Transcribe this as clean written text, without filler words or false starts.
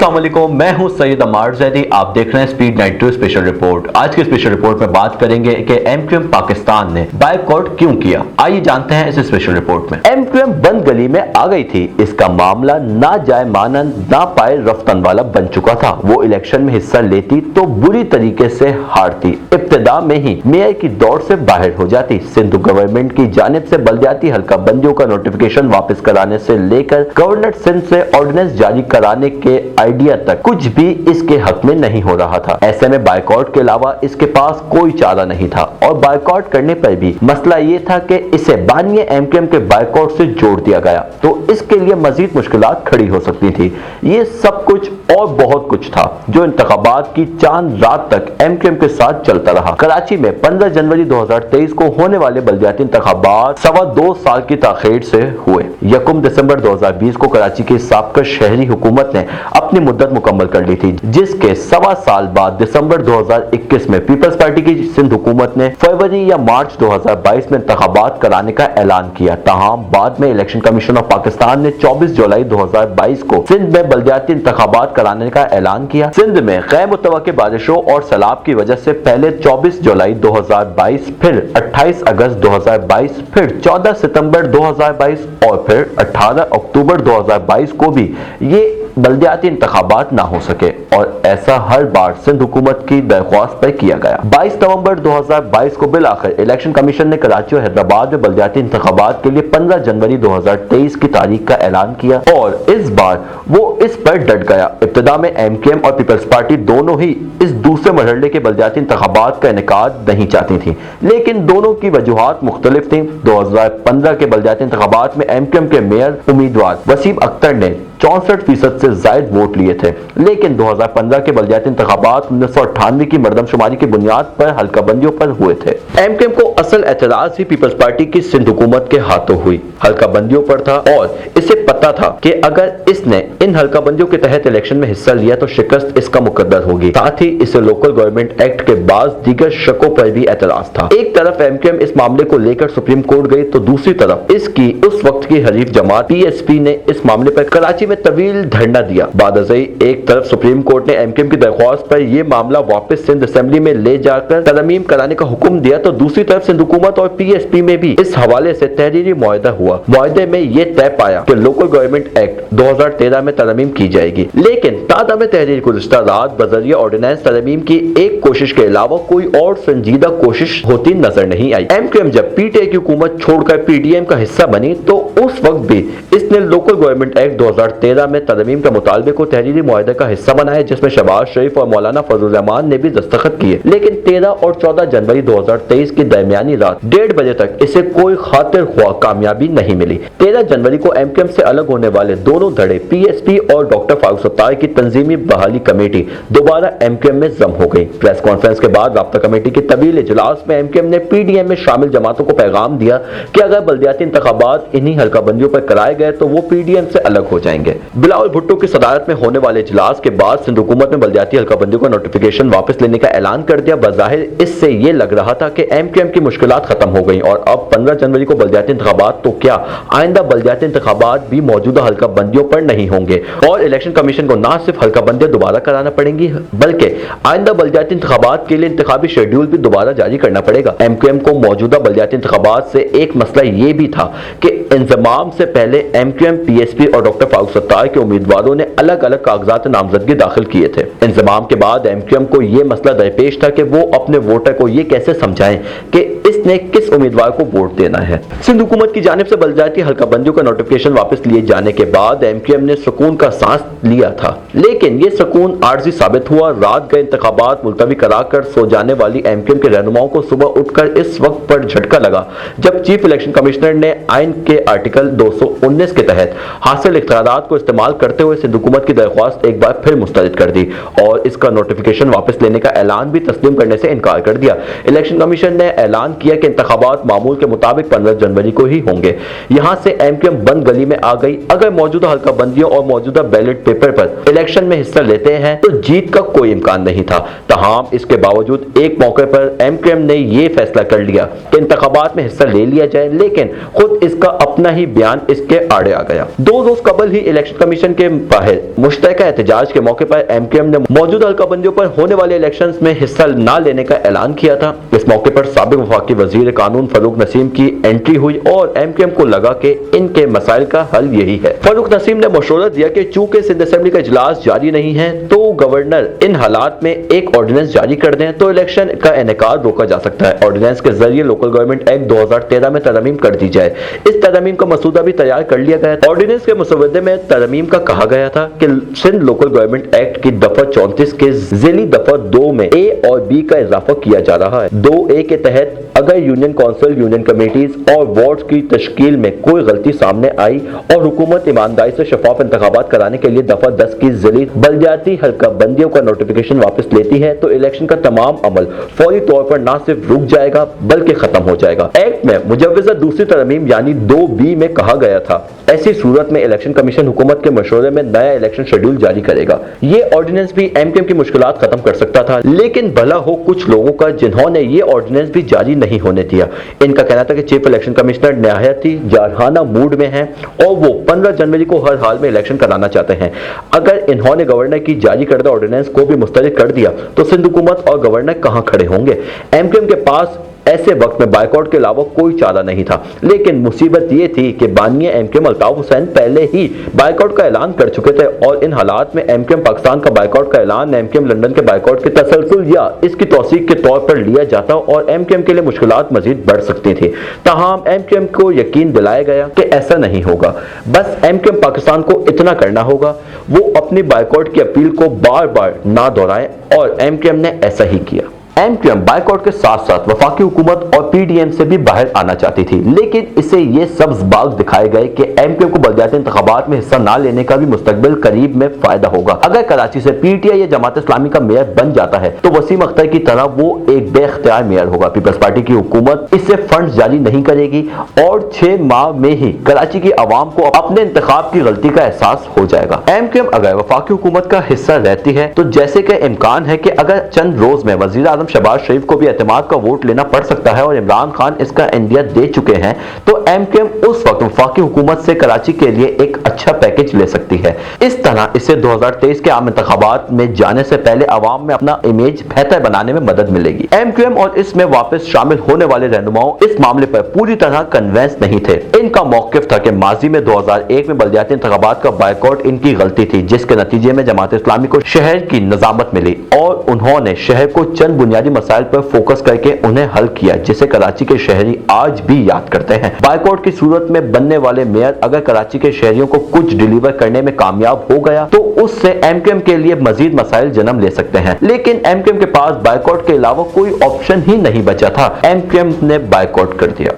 अस्सलाम वालेकुम, मैं हूं सैयद अमार जैदी। आप देख रहे हैं स्पीड 92 स्पेशल रिपोर्ट। आज के स्पेशल रिपोर्ट में बात करेंगे कि एमक्यूएम पाकिस्तान ने बायकॉट क्यों किया। आइए जानते हैं इस स्पेशल रिपोर्ट में। एमक्यूएम बंद गली में आ गई थी। इसका मामला ना जाए मानन ना पाए रफ्तन वाला बन चुका था। वो इलेक्शन में हिस्सा लेती तो बुरी तरीके से हारती। इब्तिदा में ही मेयर की दौड़ से बाहर हो जाती। सिंधु गवर्नमेंट की जानिब से बल्दियाती हल्का बंदियों का नोटिफिकेशन वापस कराने से लेकर गवर्नर सिंध से ऑर्डिनेंस जारी कराने के आइडिया तक कुछ भी इसके हक में नहीं हो रहा था। ऐसे में बायकॉट के अलावा इसके पास कोई चारा नहीं था और बायकॉट करने पर भी मसला ये था कि इसे बानिए एमक्यूएम के बायकॉट से जोड़ दिया गया तो इसके लिए मजीद मुश्किलात खड़ी हो सकती थी। ये सब कुछ और बहुत कुछ था जो इंतखाबात की चांद रात तक एमक्यूएम के साथ चलता रहा। कराची में 15 जनवरी 2023 को होने वाले बल्दियाती इंतखाबात 2.25 साल की ताखीर से हुए। 1 दिसंबर 2020 को कराची की साबका शहरी हुकूमत ने अपनी मुद्दत मुकम्मल कर ली थी, जिसके 1.25 साल बाद दिसंबर 2021 में पीपल्स पार्टी की सिंध हुकूमत ने फरवरी या मार्च 2022 में इंतखाबात कराने का ऐलान किया। तहां बाद में इलेक्शन कमीशन ऑफ पाकिस्तान ने 24 जुलाई 2022 को सिंध में बल्दियाती इंतखाबात कराने का ऐलान किया। सिंध में गैर मुतवक्किल बारिशों और सैलाब की वजह से पहले 24 जुलाई 2022, फिर 28 अगस्त 2022, फिर 14 सितंबर 2022 और फिर 18 अक्टूबर 2022 को भी ये बल्दियाती इंतखाबात ना हो सके और ऐसा हर बार सिंध हुकूमत की दरख्वास्त पर किया गया। 22 नवंबर 2022 को बिलाखिर इलेक्शन कमीशन ने कराची और हैदराबाद में बल्दियाती इंतखाबात के लिए 15 जनवरी 2023 की तारीख का ऐलान किया और इस बार वो इस पर डट गया। इब्तिदा में एमक्यूएम और पीपल्स पार्टी दोनों ही इस दूसरे मरहले के बल्दियाती इंतखाबात का इनेकाद नहीं चाहती थी, लेकिन दोनों की वजूहात मुख्तलिफ थी। 2015 के बल्दियाती इंतखाबात में एमक्यूएम के मेयर उम्मीदवार वसीम अख्तर ने 64% से जायद वोट लिए थे, लेकिन 2015 के बल्दियाती इंतखाबात 1998 की मर्दमशुमारी की बुनियाद पर हल्का बंदियों पर हुए थे। एमक्यूएम को असल एतराज ही पीपल्स पार्टी की सिंध हुकूमत के हाथों हुई हल्का बंदियों पर था और इसे पता था कि अगर इसने इन हल्का बंदियों के तहत इलेक्शन में हिस्सा लिया तो शिकस्त इसका मुकद्दर होगी। साथ ही इसे लोकल गवर्नमेंट एक्ट के बाद दीगर शकों पर भी एतराज था। एक तरफ एमक्यूएम इस मामले को लेकर सुप्रीम कोर्ट गई तो दूसरी तरफ इसकी उस वक्त की हरीफ जमात पीएसपी ने इस मामले पर कराची में तवील धरना दिया। बादशाही एक तरफ सुप्रीम कोर्ट ने एमक्यूएम की दरख्वास्त पर यह मामला वापस सिंध असेंबली में ले जाकर तरमीम कराने का हुक्म दिया तो दूसरी तरफ सिंध हुकूमत और पीएसपी में भी इस हवाले से तहरीरी मुआहदा हुआ। मुआहदे में यह तय पाया कि लोकल गवर्नमेंट एक्ट 2013 में तरमीम की जाएगी, लेकिन तादाद में तहरीर गुज़िश्ता रात बजरिया ऑर्डिनेंस तरमीम की एक कोशिश के अलावा कोई और संजीदा कोशिश होती नजर नहीं आई। एमक्यूएम जब पीटीआई की हुकूमत छोड़कर पीडीएम का हिस्सा बनी तो उस वक्त भी इसने लोकल गवर्नमेंट एक्ट 2013 में तरमीम के मुतालबे को तहरीरी मुआहदे का हिस्सा बनाया, जिसमें शहबाज शरीफ और मौलाना फजल रहमान ने भी दस्तखत किए। लेकिन 13 और 14 जनवरी 2023 की दरमियानी रात 1:30 बजे तक इसे कोई खातिर ख्वाह कामयाबी नहीं मिली। 13 जनवरी को एमक्यूएम से अलग होने वाले दोनों धड़े पीएसपी और डॉक्टर फारूक सत्तार की तंजीमी बहाली कमेटी दोबारा एमक्यूएम में जम हो गई। प्रेस कॉन्फ्रेंस के बाद राब्ता कमेटी की तवील इजलास में एमक्यूएम ने पीडीएम में शामिल जमातों को पैगाम दिया कि अगर बल्दियाती इंतखाबात इन्हीं हल्का बंदियों पर कराए गए तो वो पीडीएम से अलग हो जाएंगे। बिलावल भुट्टो की सदारत में होने वाले इजलास के बाद सिंध हुकूमत ने बल्दियाती हल्का बंदियों का नोटिफिकेशन वापस लेने का ऐलान कर दिया। बज़ाहिर इससे ये लग रहा था कि एमक्यूएम की मुश्किलात खत्म हो गई और अब 15 जनवरी को बल्दियाती इंतखाबात तो क्या आइंदा बल्दियाती इंतखाबात भी मौजूदा हल्का बंदियों पर नहीं होंगे और इलेक्शन कमीशन को न सिर्फ हल्का बंदियां दोबारा कराना पड़ेंगी बल्कि आइंदा बल्दियाती इंतखाबात के लिए इंतखाबी शेड्यूल भी दोबारा जारी करना पड़ेगा। एमक्यूएम को मौजूदा बल्दियाती इंतखाबात से एक मसला ये भी था कि इंतजाम से पहले एमक्यूएम, पीएसपी और डॉक्टर फारूक सत्तार के उम्मीदवारों ने अलग अलग कागजात नामजदगी दाखिल किए थे। इंतजाम के बाद एमक्यूएम को यह मसला दरपेश था कि वो अपने वोटर को यह कैसे समझाएं कि इसने किस उम्मीदवार को वोट देना है। सिंध हुकूमत की जानिब से बल्दियाती हल्का बंदियों का नोटिफिकेशन वापस लिए जाने के बाद एमक्यूएम ने सुकून का सांस लिया था, लेकिन यह सुकून आर्जी साबित हुआ। रात गए इंतखाबात मुलतवी कराकर सो जाने वाली एमक्यूएम के रहनुमाओं को सुबह उठकर इस वक्त पर झटका लगा जब चीफ इलेक्शन कमिश्नर ने आइन के आर्टिकल 219 के तहत हासिल इख्तियारात को इस्तेमाल करते हुए सिंध हुकूमत की दरख्वास्त एक बार फिर मुस्तरद कर दी और और इसका नोटिफिकेशन वापस लेने का ऐलान भी तस्लीम करने से इनकार कर दिया। इलेक्शन कमीशन ने ऐलान किया कि इंतखाबात मामूल के मुताबिक 15 जनवरी को ही होंगे। यहां से एमक्यूएम बंद गली में आ गई। अगर मौजूदा हल्का बंदियों और मौजूदा बैलेट पेपर पर इलेक्शन में हिस्सा लेते हैं तो जीत का कोई इम्कान नहीं था। तमाम इसके बावजूद एक मौके पर एमक्यूएम ने यह फैसला कर लिया कि इंतखाबात में हिस्सा ले लिया जाए, लेकिन खुद इसका अपना ही बयान इसके आड़े आ गया। 2 रोज कबल ही इलेक्शन कमीशन के बाहर मुश्तरका एहतजाज के मौके पर एमक्यूएम ने मौजूदा हल्का बंदियों पर होने वाले इलेक्शन में हिस्सा न लेने का ऐलान किया था। इस मौके पर साबिक वफाकी वजीर कानून फारूक नसीम की एंट्री हुई और एमक्यूएम को लगा कि इनके मसाइल का हल यही है। फारूक नसीम ने मशवरा दिया कि चूंकि सिंध असेंबली का इजलास जारी नहीं है तो गवर्नर इन हालात में एक ऑर्डिनेंस जारी कर दें तो इलेक्शन का इनेकाद रोका जा सकता है। ऑर्डिनेंस के जरिए लोकल गवर्नमेंट एक्ट 2013 में तरमीम कर दी जाए। इस तरमीम का मसूदा भी तैयार कर लिया गया। ऑर्डिनेंस के मसवदे में तरमीम का कहा गया था कि सिंध लोकल गवर्नमेंट एक्ट की दफा 34 के जिली दफा 2 में ए और बी का इजाफा किया जा रहा है। 2A के तहत अगर यूनियन काउंसिल, यूनियन कमेटीज और वार्ड्स की तश्कील में कोई गलती सामने आई और हुकूमत ईमानदारी से शफाफ इंतखाबात कराने के लिए दफा 10 की जिली बलदियाती हल्का बंदियों का नोटिफिकेशन वापस लेती है तो इलेक्शन का तमाम अमल फौरी तौर पर न सिर्फ रुक जाएगा बल्कि खत्म हो जाएगा। एक्ट में मुजव्वजा दूसरी तरमीम यानी 2B में कहा गया था ऐसी सूरत में इलेक्शन कमीशन हुकूमत के मशवरे में नया इलेक्शन शेड्यूल जारी करेगा। ये ऑर्डिनेंस भी एमक्यूएम की मुश्किलात खत्म कर सकता था, लेकिन भला हो कुछ लोगों का जिन्होंने ये ऑर्डिनेंस भी जारी नहीं होने दिया। इनका कहना था कि चीफ इलेक्शन कमिश्नर निहायत ही जारहाना मूड में हैं और वो 15 जनवरी को हर हाल में इलेक्शन कराना चाहते हैं। अगर इन्होंने गवर्नर की जारी करदा ऑर्डिनेंस को भी मुस्तरद कर दिया तो सिंध हुकूमत और गवर्नर कहां खड़े होंगे। एमक्यूएम के पास ऐसे वक्त में बाइकआउट के अलावा कोई चारा नहीं था, लेकिन मुसीबत यह थी कि बानिया एमक्यूएम अल्ताफ हुसैन पहले ही बाइकआउट का ऐलान कर चुके थे और इन हालात में एमक्यूएम पाकिस्तान का बाइकआउट का ऐलान एमक्यूएम लंदन के बाइकआउट के तसलसल या इसकी तौसीक के तौर पर लिया जाता और एमक्यूएम के लिए मुश्किलात मजीद बढ़ सकती थी। ताहम एमक्यूएम को यकीन दिलाया गया कि ऐसा नहीं होगा। बस एमक्यूएम पाकिस्तान को इतना करना होगा वो अपनी बाइकआउट की अपील को बार बार ना दोहराए और एमक्यूएम ने ऐसा ही किया। एमक्यूएम बाइकआउट के साथ साथ वफाकी हुकूमत और पीडीएम से भी बाहर आना चाहती थी, लेकिन इसे ये सब्ज बाग दिखाए गए कि एमक्यूएम को बलदियाती इंतखाबात में हिस्सा ना लेने का भी मुस्तकबिल करीब में फायदा होगा। अगर कराची से पीटीआई या जमात इस्लामी का मेयर बन जाता है तो वसीम अख्तर की तरह वो एक बेख्तियार मेयर होगा। पीपल्स पार्टी की हुकूमत इससे फंड जारी नहीं करेगी और 6 माह में ही कराची की आवाम को अपने इंतखाब की गलती का एहसास हो जाएगा। एमक्यूएम अगर वफाकी हुकूमत का हिस्सा रहती है तो जैसे कि इम्कान है कि अगर चंद रोज में वजीर आजम शहबाज शरीफ को भी एतमाद का वोट लेना पड़ सकता है और इमरान खान इसका इंडिया दे चुके हैं, तो एमक्यूएम उस वक्त वफाकी हुकूमत से कराची के लिए एक अच्छा पैकेज ले सकती है। इस तरह इससे 2023 के आम इंतखाबात में जाने से पहले अवाम में अपना इमेज बेहतर बनाने में मदद मिलेगी। एमक्यूएम और इसमें वापस शामिल होने वाले रहनुमाओं इस मामले पर पूरी तरह कन्विंस नहीं थे। इनका मौकिफ था कि माजी में 2001 में बलदियाती इंतखाबात का बाइकआउट इनकी गलती थी, जिसके नतीजे में जमात इस्लामी को शहर की निजामत मिली और उन्होंने शहर को चंद बुनियादी मसाइल पर फोकस करके उन्हें हल किया, जिसे कराची के शहरी आज भी याद करते हैं। बाइकआउट की सूरत में बनने वाले मेयर अगर कराची के शहरियों को कुछ डिलीवर करने में कामयाब हो गया तो उससे एमक्यूएम के लिए मजीद मसाइल जन्म ले सकते हैं, लेकिन एमक्यूएम के पास बाइकआउट के अलावा कोई ऑप्शन ही नहीं बचा था। एमक्यूएम ने बाइकआउट कर दिया।